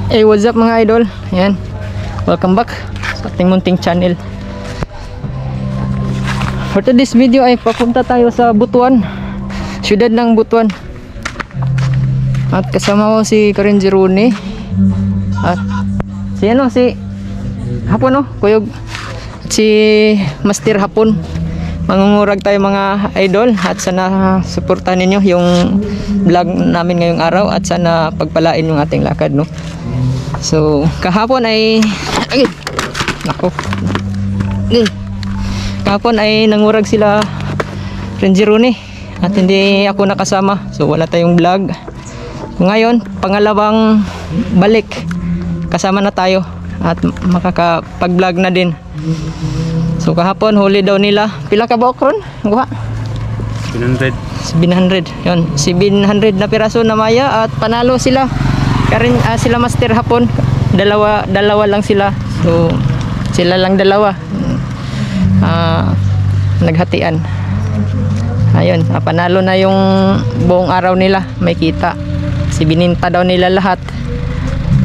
Hey, what's up mga idol? Ayan, welcome back sa ating munting channel. For today's video ay papunta tayo sa Butuan, siyudad ng Butuan. At kasama ko si Karenji Rooney at si Hapon, Kuyog, at si Master Hapon. Mangungurag tayo mga idol at sana suportahan ninyo yung vlog namin ngayong araw at sana pagpalain yung ating lakad, no. So kahapon ay kahapon ay nangurag sila Ranger Rooney at hindi ako nakasama, so wala tayong vlog. Ngayon pangalawang balik kasama na tayo at makakapag-vlog na din. So kahapon huli daw nila. Pila ka ba okron? Guha? 700. 700. Yun, 700 na piraso na maya at panalo sila. Karin sila Master Hapon. Dalawa lang sila. So sila lang dalawa. Naghatian. Ayun, panalo na yung buong araw nila. May kita. Bininta daw nila lahat.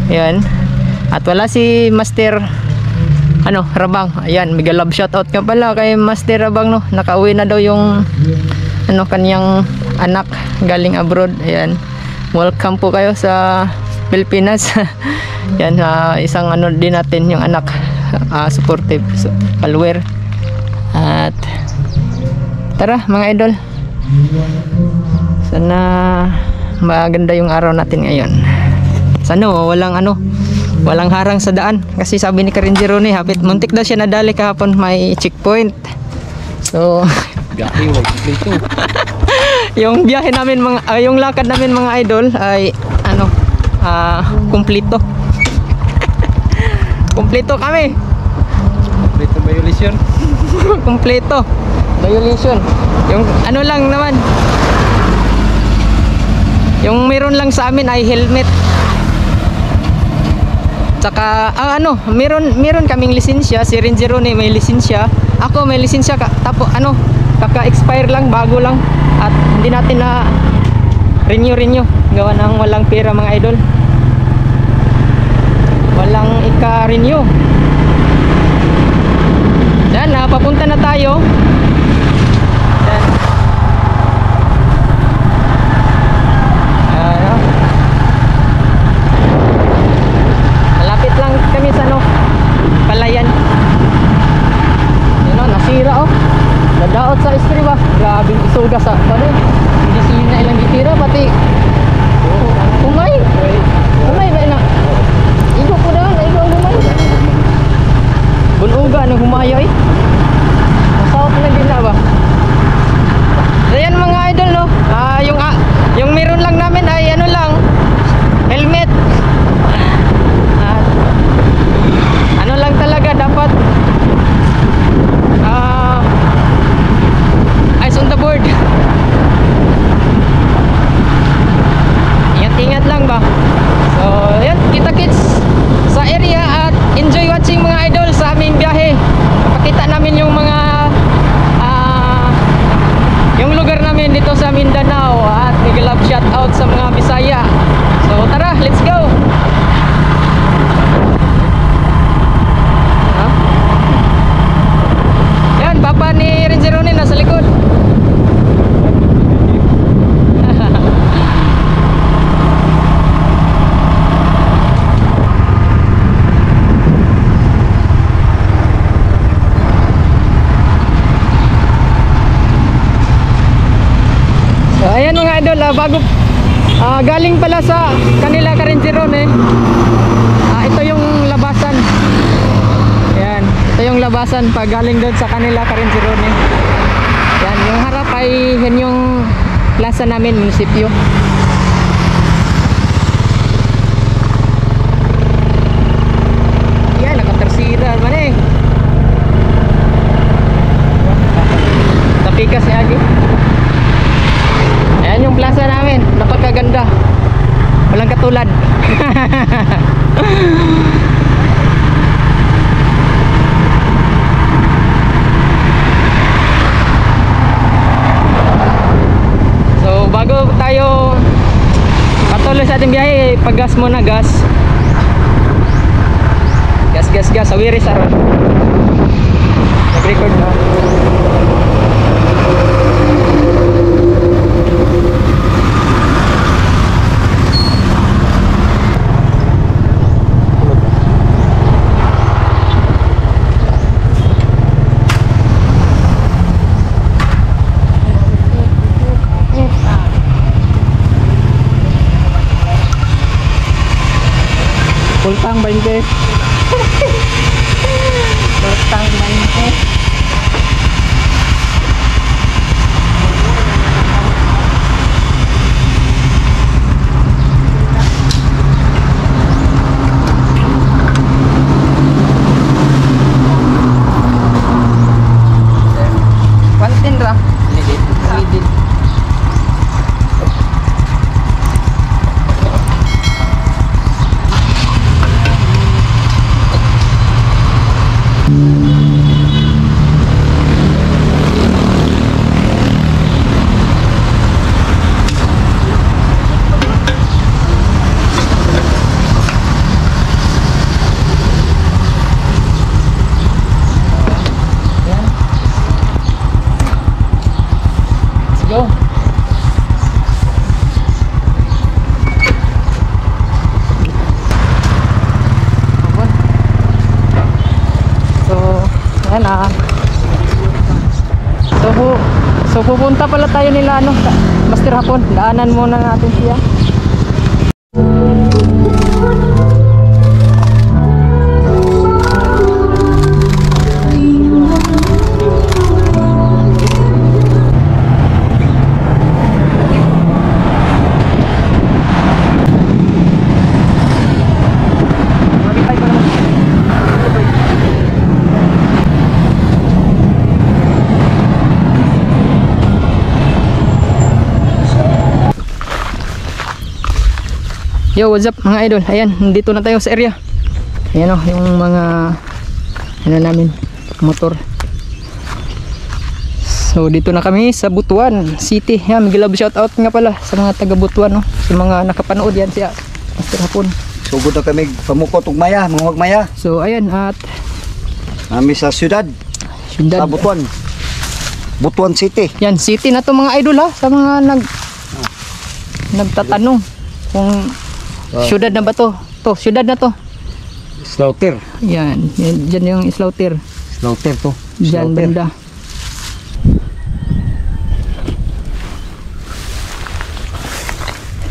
Yan. At wala si Master Rabang. Ayan, mega love shoutout ka pala kay Master Rabang, no. Nakauwi na daw yung kanyang anak galing abroad. Ayan. Welcome po kayo sa Pilipinas. Yan, isang din natin yung anak, supportive follower. At tara mga idol. Sana maganda yung araw natin ngayon. Sana walang harang sa daan kasi sabi ni Karenji Rooney hapit muntik daw siya nadali kahapon, may checkpoint. So Biyahe wag dito. yung biyahe namin yung lakad namin mga idol ay kumpleto. Kumpleto kami. Kumpleto violation. Kumpleto violation. Yung lang naman, yung meron lang sa amin ay helmet. Tsaka meron kaming lisensya. Si Ranger Rooney may lisensya, ako may lisensya kaka-expire lang, bago lang at hindi natin na renew gawa ng walang pera mga idol. Walang ika-renew. Yan, papunta na tayo. Yan. Malapit lang kami sa Palayan. Nasira nadaot sa istriba. Grabe isuga sa hindi sila ilang gitira pati umay ba na igo po na igo umay buluga ng humaya masawat na din na ba. Ayan mga idol, no. Yung meron lang namin ay helmet. Lang talaga dapat eyes on the board. Ingat lang ba. So yan, kita-kits sa area at enjoy watching mga idol sa aming biyahe. Pakita namin yung mga yung lugar namin dito sa Mindanao at mega love shout out sa mga Bisaya. So tara, let's go. Papa ni Ranger Rooney nasa likod. So ayan mga idol, bago galing pala sa kanila Karenji Rooney. Ito yung labasan. Ayan, ito yung labasan pag galing doon sa kanila Karenji Rooney. Yan, yung harap ay yan yung plaza namin, munisipyo. Yan, nakatersira man tapikas ni Agi. Ayan yung plaza namin, napakaganda, walang katulad. So bago tayo patuloy sa ating biyahe, pag-gas muna, gas. gas sa wiris aron. Nag-record na. Pultang 20. Pultang 20. Kuantin ra. Edit. Go. So, ayan ah. So pupunta pala tayo nila ano, Master Hapon. Daanan muna natin siya. Yo, what's up mga idol? Ayan, nandito na tayo sa area. Ayan o, yung mga ano namin, motor. So dito na kami sa Butuan City. Yan, mag-love shoutout nga pala sa mga taga Butuan, no? Sa mga nakapanood yan siya, Master Hapon. Sugod na kami pamukot ug maya, mga magmaya. So ayan, at Nami sa syudad, sa Butuan. Butuan City. Yan, city na to mga idol ha. Sa mga nagtatanong kung syudad na ba to? To, syudad na to. Slaughter. Yan, dyan yung slaughter. Slaughter to. Dyan banda.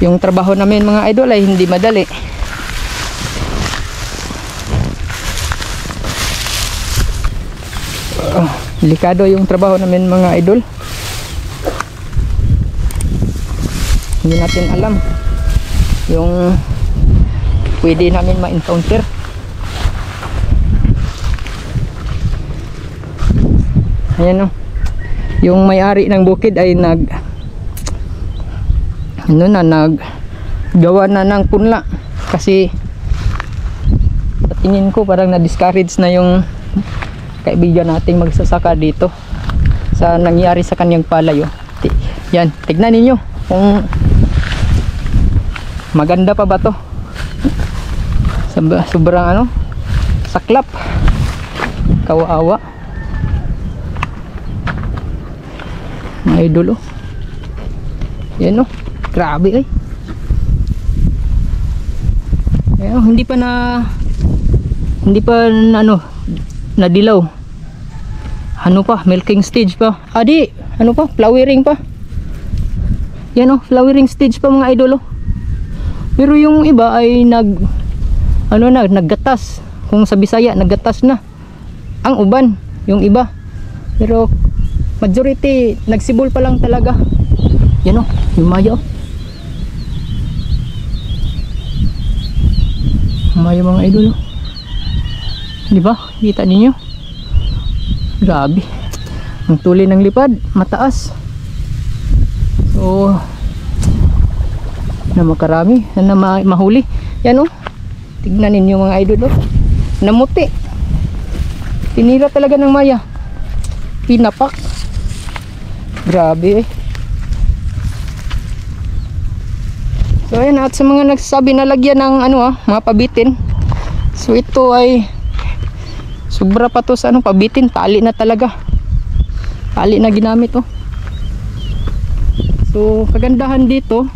Yung trabaho namin mga idol ay hindi madali. Delikado yung trabaho namin mga idol. Hindi natin alam yung pwede namin ma-encounter. Ayan o, yung may-ari ng bukid ay naggawa na ng punla kasi sa tingin ko parang na-discourage na yung kaibigan nating magsasaka dito sa nangyari sa kanyang palayo. Yan, tignan ninyo kung maganda pa ba to. Sobrang ano, saklap, kawawa mga idol oh. Yan oh, grabe Ayan, hindi pa ano nadilaw. Ano pa, milking stage pa. Adi, ano pa, flowering pa. Yan oh, flowering stage pa mga idol oh. Pero yung iba ay naggatas. Kung sa Bisaya, naggatas na. Ang uban, yung iba. Pero majority nagsibol pa lang talaga. Yan oh, yung maya oh. Maya mga idol oh. Di ba? Kita niyo? Grabe. Ang tuloy ng lipad, mataas. So na makarami, na mahuli. Yan oh. Tignan ninyo mga idol oh. Namuti. Tinira talaga ng maya. Pinapak. Grabe So ayan, at sa mga nagsasabi na lagyan ng ano mga pabitin. So ito ay Sobra pa to sa ano, pabitin, tali na talaga. Tali na ginamit oh. So kagandahan dito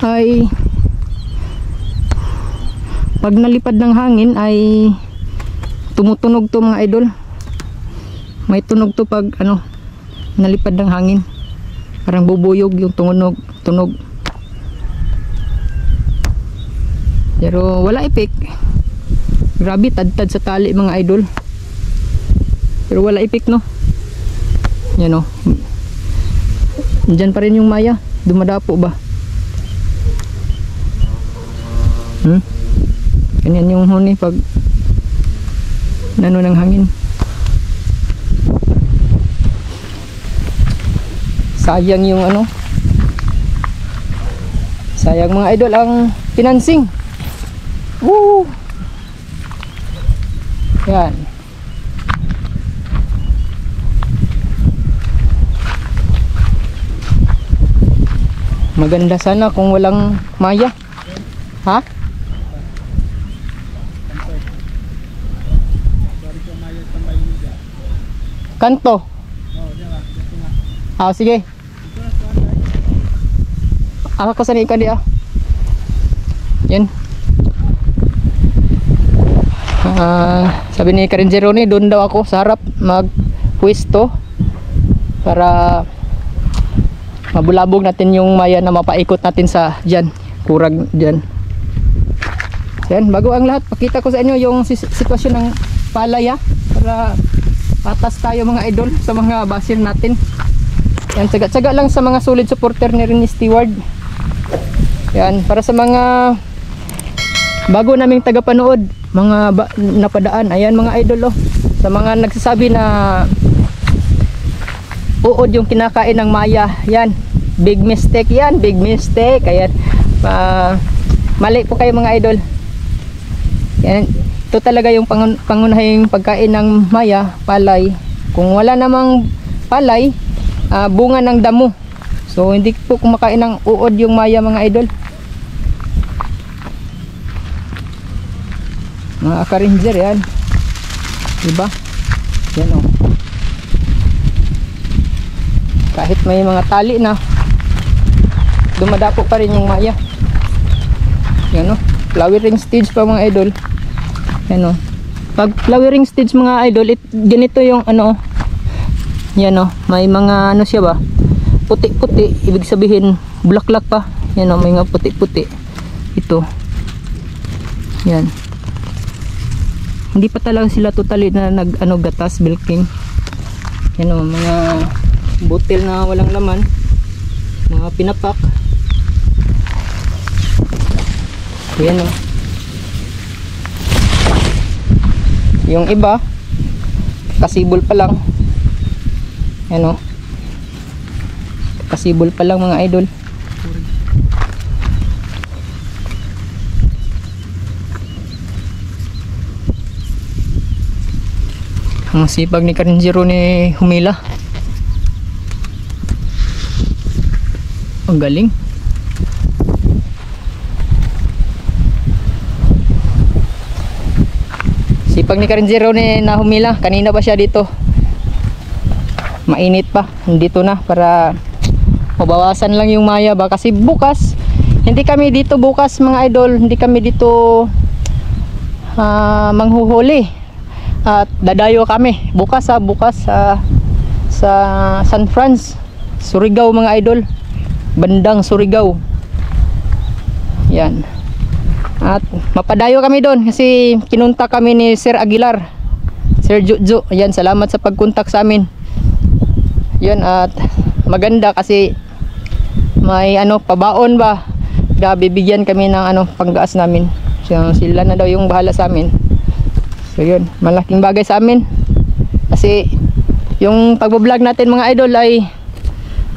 ay pag nalipad ng hangin ay tumutunog to mga idol. May tunog to pag ano nalipad ng hangin. Parang bubuyog yung tunog. Pero wala epek. Grabe, tad-tad sa tali mga idol. Pero wala epek no. Yan o. Diyan pa rin yung maya. Dumadapo ba? Ganyan yung huni pag nano ng hangin. Sayang yung ano. Sayang mga idol ang financing. Woo! Yan. Maganda sana kung walang maya. Ha? Kanto. Ah, sige. Ako sa ka di ah. Yan. Sabi ni Karinjero ni doon daw ako sa harap magpwesto para mabulabog natin yung maya na mapaikot natin sa dyan, kurag dyan. Yan, bago ang lahat, pakita ko sa inyo yung sitwasyon ng palaya para patas tayo mga idol sa mga basir natin. Yan, tsaga-tsaga lang sa mga solid supporter ni Renny Steward. Yan, para sa mga bago naming tagapanood, mga napadaan, ayan mga idol oh. Sa mga nagsasabi na uod yung kinakain ng maya, yan, big mistake yan, big mistake. Ayan, mali po kayo mga idol. Yan, ito talaga yung pangunahing pagkain ng maya, palay. Kung wala namang palay, bunga ng damo. So hindi po kumakain ng uod yung maya mga idol. Mga Karinjer yan, diba? Yan o. Kahit may mga tali na, dumadapo pa rin yung maya. Yan o, flowering stage pa mga idol. Yan o, pag flowering stage mga idol, ganito yung ano, yan o, may mga ano siya ba, puti-puti, ibig sabihin bulaklak pa. Yan o, may mga puti-puti. Ito, yan. Hindi pa talaga sila totally na gatas, milking. Yan o, mga butil na walang laman, mga pinapak. Yan o. Yung iba kasibol pa lang. Yan o, kasibol pa lang mga idol. Ang sipag ni Karinjero ni humila. Ang galing. Sipag ni Karinjero ni na humila. Kanina pa siya dito. Mainit pa. Dito na para mabawasan lang yung maya ba. Kasi bukas, hindi kami dito bukas mga idol. Hindi kami dito manghuhuli. At dadayo kami bukas sa San Franz, Surigao mga idol, bandang Surigao. Yan. At mapadayo kami doon kasi kinunta kami ni Sir Aguilar, Sir Juju. Ayan, salamat sa pagkontak sa amin. Yan, at maganda kasi may ano, pabaon ba. Bibigyan kami ng ano, panggaas namin. So, sila na daw yung bahala sa amin. So yun, malaking bagay sa amin. Kasi yung pagbablog natin mga idol ay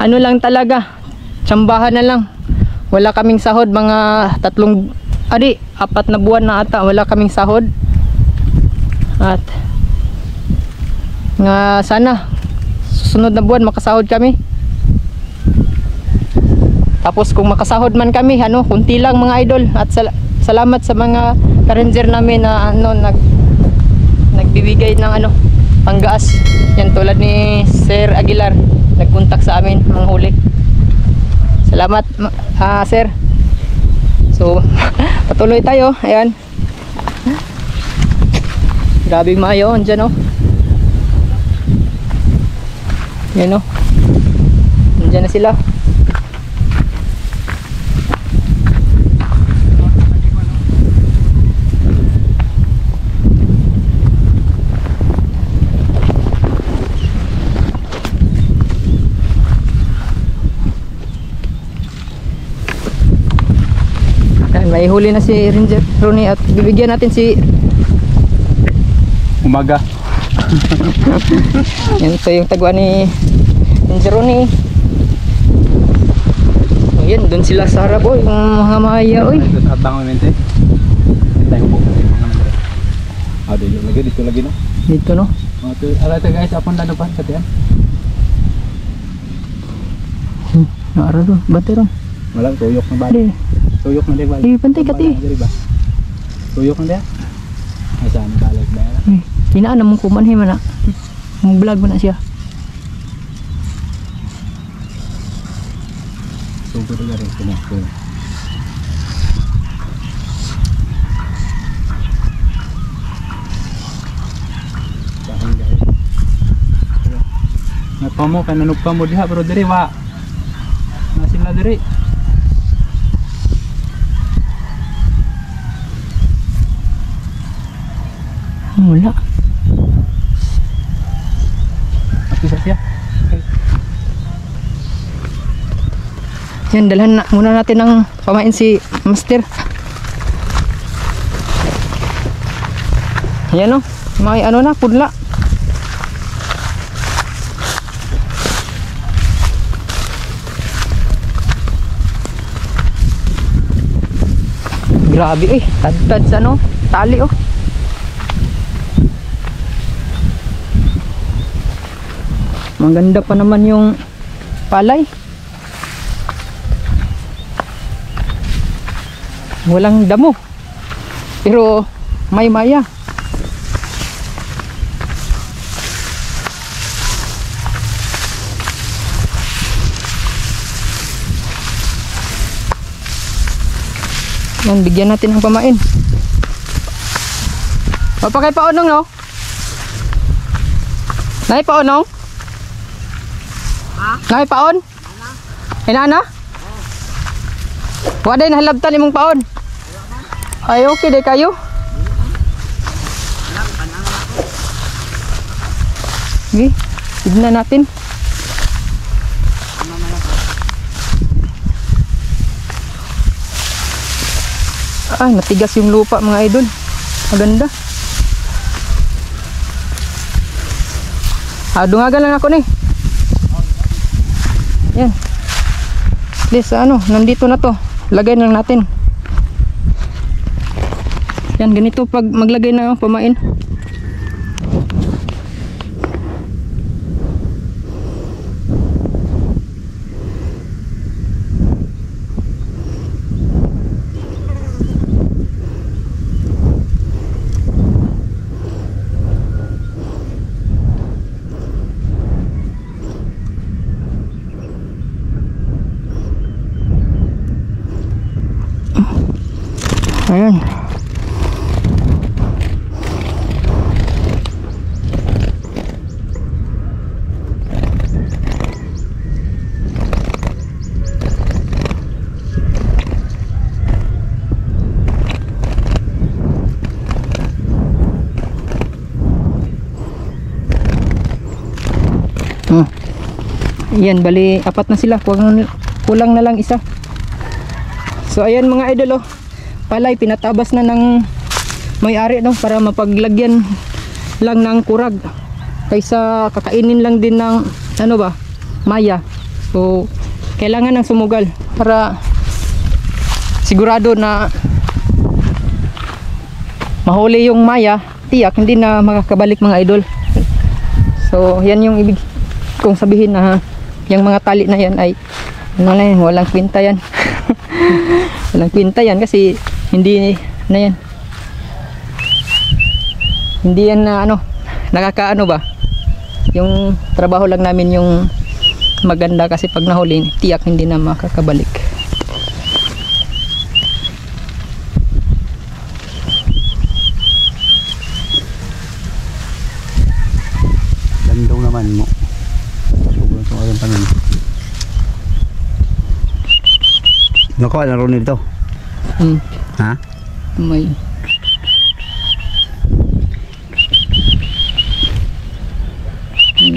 ano lang talaga, tsambahan na lang. Wala kaming sahod, mga 4 na buwan na ata wala kaming sahod. At nga sana susunod na buwan makasahod kami. Tapos kung makasahod man kami, ano, kunti lang mga idol. At salamat sa mga Karinjer namin na ano, nagbibigay ng ano, panggaas. Yan tulad ni Sir Aguilar, nagkontak sa amin manghuli. Salamat sir. So patuloy tayo. Ayan. Grabing maayo andyan oh. Yan oh. Andyan na sila. May huli na si Ranger Ronnie at bibigyan natin si Umaga. yan ito yung tagwa ni Ranger Ronnie. Ayan, doon sila sa harap oh, yung mga maya oy. Ito sa atang mente. Tayo po. Dito lagi no. Dito no. Ala ta guys, apon lalo pa katian. Naara doon, bante ron. Wala tuyok na ba? Tuyok na di ba? Bantay kati. Tuyok na di. Asan balag ba? Hinaan namang kumanhin man na. Mag-vlog mo na siya. Sugod na rin ko. Nagpamo ka nanugpamo diha pero diri wa. Nasin na diri. Wala. Ako sa siya. Okay. Yan, dalhan na muna natin ng pamain si Master. Yan o, may ano na, pudla. Grabe eh, tad-tad sa ano, tali oh. Maganda pa naman yung palay. Walang damo. Pero may maya. Yan, bigyan natin ng pamain. Papakay pa onong no? Nay pa onong? Nay paon? Inana? Waday na halabtan imong paon. Ay okay day kayo. Okay, tignan natin. Ah, matigas yung lupa mga idol. Maganda. Dungagan lang ako ni. Yan. Please, ano, nandito na to. Lagay na lang natin. Yan, ganito pag maglagay na pamain. Ayan. Ayan, bali apat na sila, kulang na lang isa. So ayan mga idol oh, palay pinatabas na ng may-ari no, para mapaglagyan lang ng kurag kaysa kakainin lang din ng ano ba, maya. So kailangan ng sumugal para sigurado na mahuli yung maya, tiyak hindi na makakabalik mga idol. So yan yung ibig kong sabihin na yung mga tali na yan ay ano na yan, walang kwenta yan. Walang kwenta yan kasi hindi na yan. Hindi yan na ano, nakakaano ba? Yung trabaho lang namin yung maganda kasi pag nahuli, tiyak hindi na makakabalik. Landong naman mo. Sobrang sobrang panon. Nakuha na rin nito. Ha? May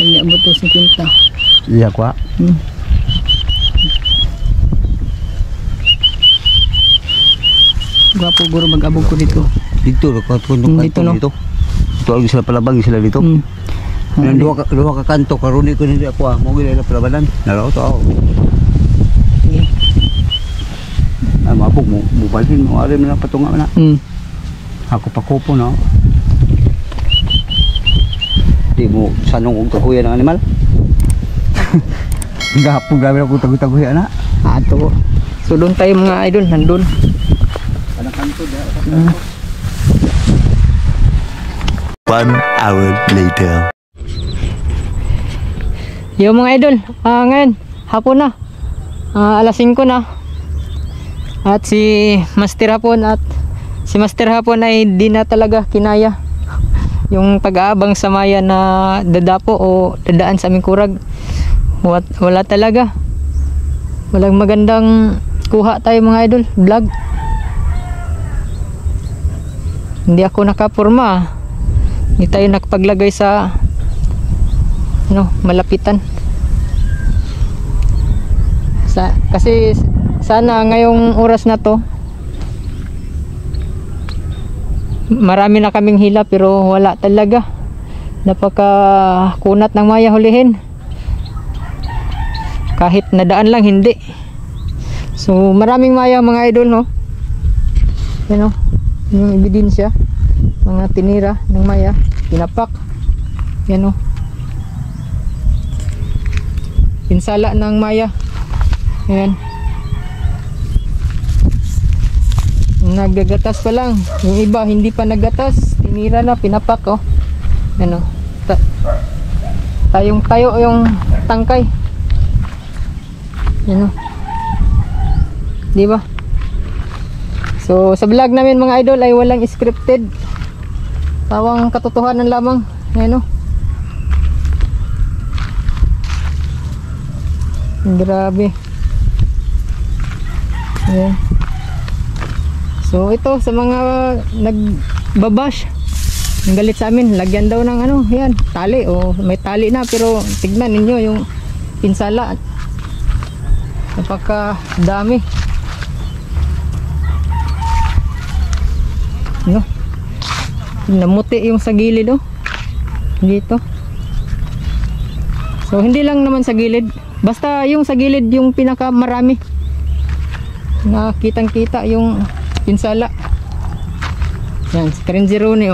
niya buto si Quinta. Iya kuha. Gwapo guro mag-abog ko dito. Dito ro ka Dito, no? dito. Ito lagi sila palabang sila dito. Nang duha ka kanto karon ko nila ako mo gila palabanan. Naraw to ako. Sige. Ay mabog mo balhin mo ari na patunga na. Ako pa kupo no. Di mo sanong og taguyan ng animal. Gahapon gabi ako tagu-taguyan na. Ato. So doon tayo mga idol, nandun. Kanang kanto da. 1 hour later. Yo mga idol, ngayon hapon na. Alas 5 na. At si Master Hapon ay di na talaga kinaya yung pag-aabang sa maya na dadapo o dadaan sa aming kurag. Wala talaga. Walang magandang kuha tayo mga idol, vlog. Hindi ako nakapurma. Hindi tayo nakapaglagay sa malapitan. Kasi sana ngayong oras na to marami na kaming hila pero wala talaga. Napaka kunat ng maya hulihin. Kahit nadaan lang hindi. So maraming maya mga idol no. Yan yung ebidensya. Mga tinira ng maya, tinapak. Yan pinsala ng maya. Ayan. Naggagatas pa lang. Yung iba hindi pa naggatas, tinira na, pinapak Ano? Tayong tayo yung tangkay. Ano? Di ba? So sa vlog namin mga idol ay walang scripted. Tawang katotohanan lamang. Ano? Grabe. Ayan. So ito sa mga nagbabash, ang galit sa amin, lagyan daw ng yan, tali may tali na pero tignan ninyo yung pinsala. Napaka dami. Namuti yung sa gilid dito. So hindi lang naman sa gilid, basta yung sa gilid yung pinaka marami. Nakitang kita yung pinsala. Yan, screen zero ni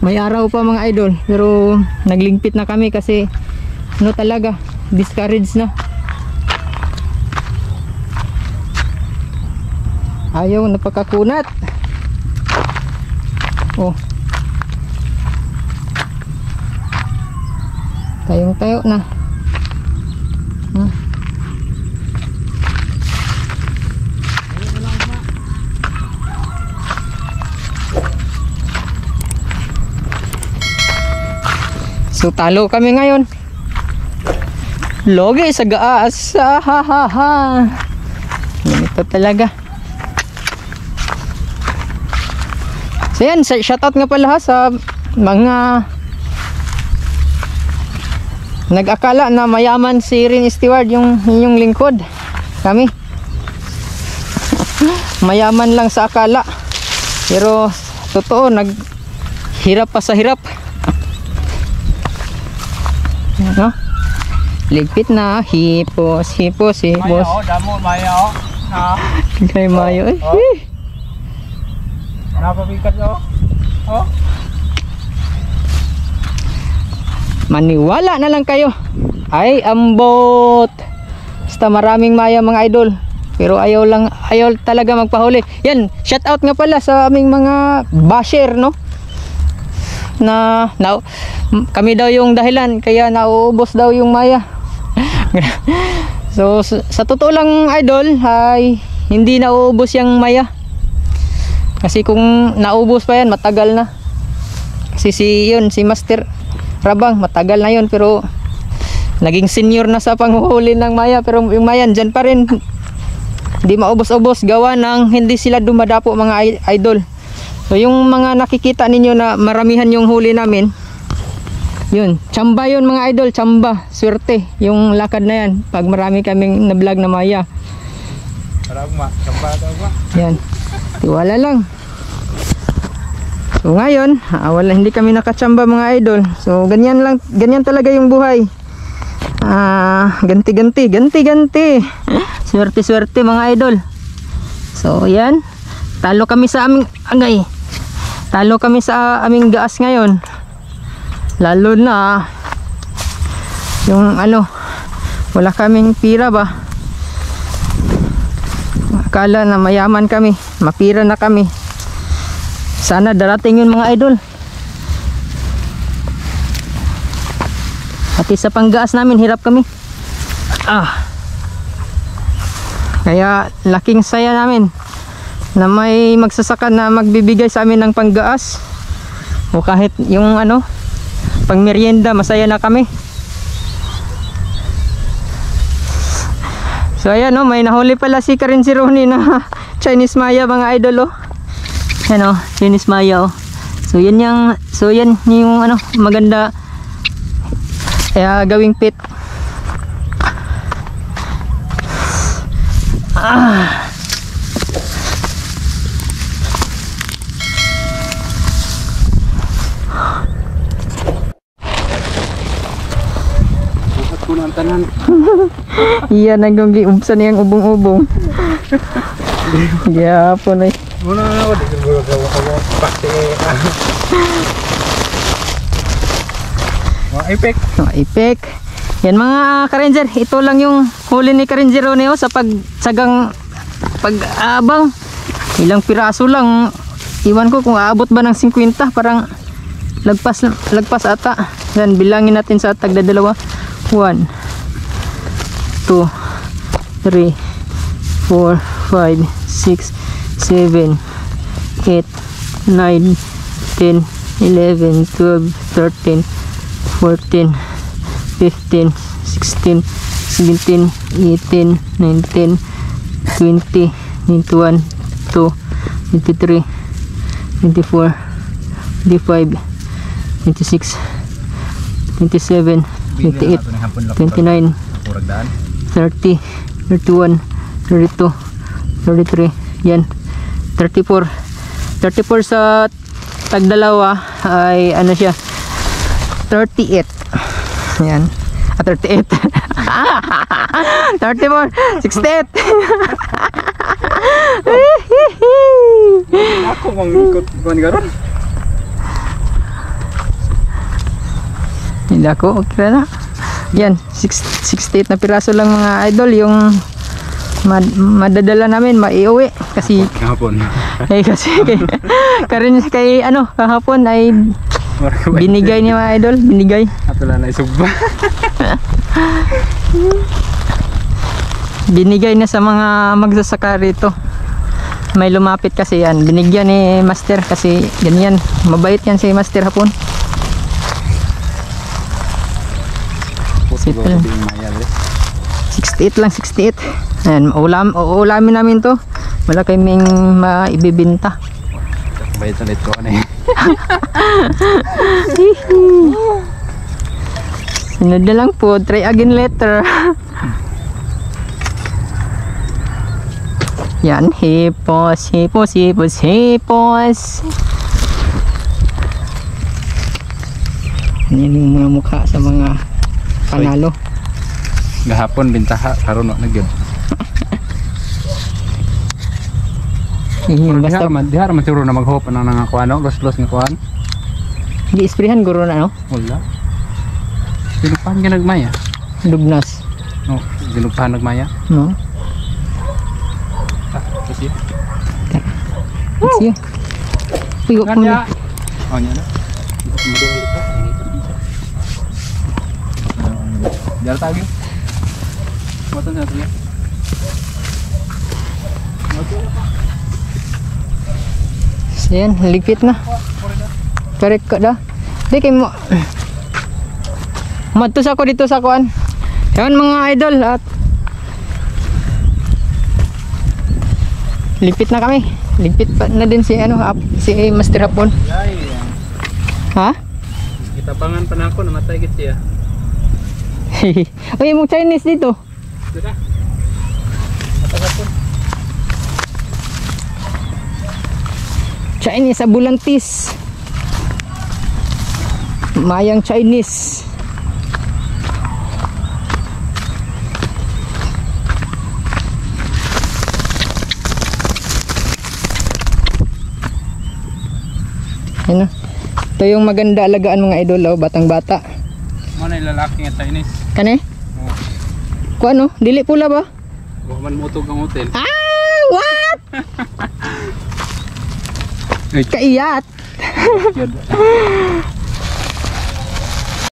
may araw pa mga idol pero naglingpit na kami kasi talaga discouraged na. Ayaw, napakakunat. Tayong tayo na. So talo kami ngayon. Logi sa gaas. Ito talaga. So yan, shoutout nga pala sa mga nag-akala na mayaman si Rin Stewart, yung inyong lingkod. Kami mayaman lang sa akala pero totoo naghirap pa sa hirap. Ligpit na, hipos. Mayo, damo, mayo. Kay mayo Napabikat Maniwala na lang kayo. Ay, ambot. Basta maraming maya mga idol. Pero ayaw talaga magpahuli. Yan, shout out nga pala sa aming mga basher kami daw yung dahilan kaya nauubos daw yung maya. So sa totoo lang idol ay hindi nauubos yung maya. Kasi kung naubos pa yan matagal na. Kasi si Master Rabang matagal na yun pero naging senior na sa panghuhuli ng maya, pero yung maya dyan pa rin hindi maubos-ubos gawa ng hindi sila dumadapo mga idol. So yung mga nakikita ninyo na maramihan yung huli namin, yun, tsamba yun mga idol, tsamba, swerte yung lakad na yan pag marami kaming na-vlog na maya. Yan, tiwala lang. So ngayon, hindi kami nakatsamba mga idol. So ganyan lang, ganyan talaga yung buhay. Ganti. Swerte mga idol. So yan, talo kami sa aming gaas ngayon. Lalo na yung wala kaming pira ba. Akala na mayaman kami, mapira na kami. Sana darating yun mga idol. Pati sa panggaas namin hirap kami. Kaya laking saya namin na may magsasaka na magbibigay sa amin ng panggaas. O kahit yung pang merienda, masaya na kami. So ayan may nahuli pala si Karen Sironi na Chinese maya mga idol Chinese maya So yan yung maganda gawing pit. Buhat ko na ang tanan. Iyan ang giubsan niyang ubong-ubong. Gyapon ay. Muna na ako dito gawa pati. Ipek. Yan mga ka-ranger, ito lang yung huli ni Ka-Ranger Roneo sa pag-abang. Ilang piraso lang. Iwan ko kung aabot ba ng 50, parang lagpas ata. Yan, bilangin natin sa tagdadalawa. 1 2 3 4 5 6 7 8 9 10 11 12 13 14 15 16 17 18 19 20 21 22 23 24 25 26 27 28 29 30 31 32 33 yan 34 sa tagdalawa ay siya 38 yan 38 34 68 Ako mangikot kuan garon. Hindi ako, okay na. Yan, 68 na piraso lang mga idol yung madadala namin, maiuwi kasi Kahapon. kasi kay kahapon ay binigay niya mga idol, binigay. Ato lang na isugba. Binigay na sa mga magsasaka rito. May lumapit kasi yan, binigyan ni Master kasi ganyan, mabait yan si Master hapon. Possible. 68 lang, 68. Ayan, uulamin namin to. Wala kaming maibibinta. Bayad sa nito ano Sunod na lang po, try again later. Yan, hipos. Yan yung mga mukha sa mga panalo. Gahapon bintaha karon na gyud. Basta Dihar man siguro na maghop na nga kuan los nga kuan. gi-sprayhan guro na Wala. Dinupahan ka nagmaya. Lugnas. No, dinupahan nagmaya. No? Kasi. Let's see. Uy, Kanya. Oh, nya na. Jar tagi. Matan sa tuloy. So, yan, ligpit na. Correct ka da. Di kay mo. Matus ako dito sa kuan. Yan mga idol at lipit na kami. Lipit pa na din si ano si Master Hapon. Yay. Ha? Gitabangan pa na ako namatay gid siya. Oy, mo Chinese dito. Dira. Matagapon. Chinese sa Bulantis. Mayang Chinese. Ano? Ito yung maganda alagaan mga idol, oh, batang bata. Mana lalaki nga Chinese. Kani? Oh. Kuan no? Dili pula ba? Wa man mutog ang hotel. Ah, what? Ay, Kaiyat. yun.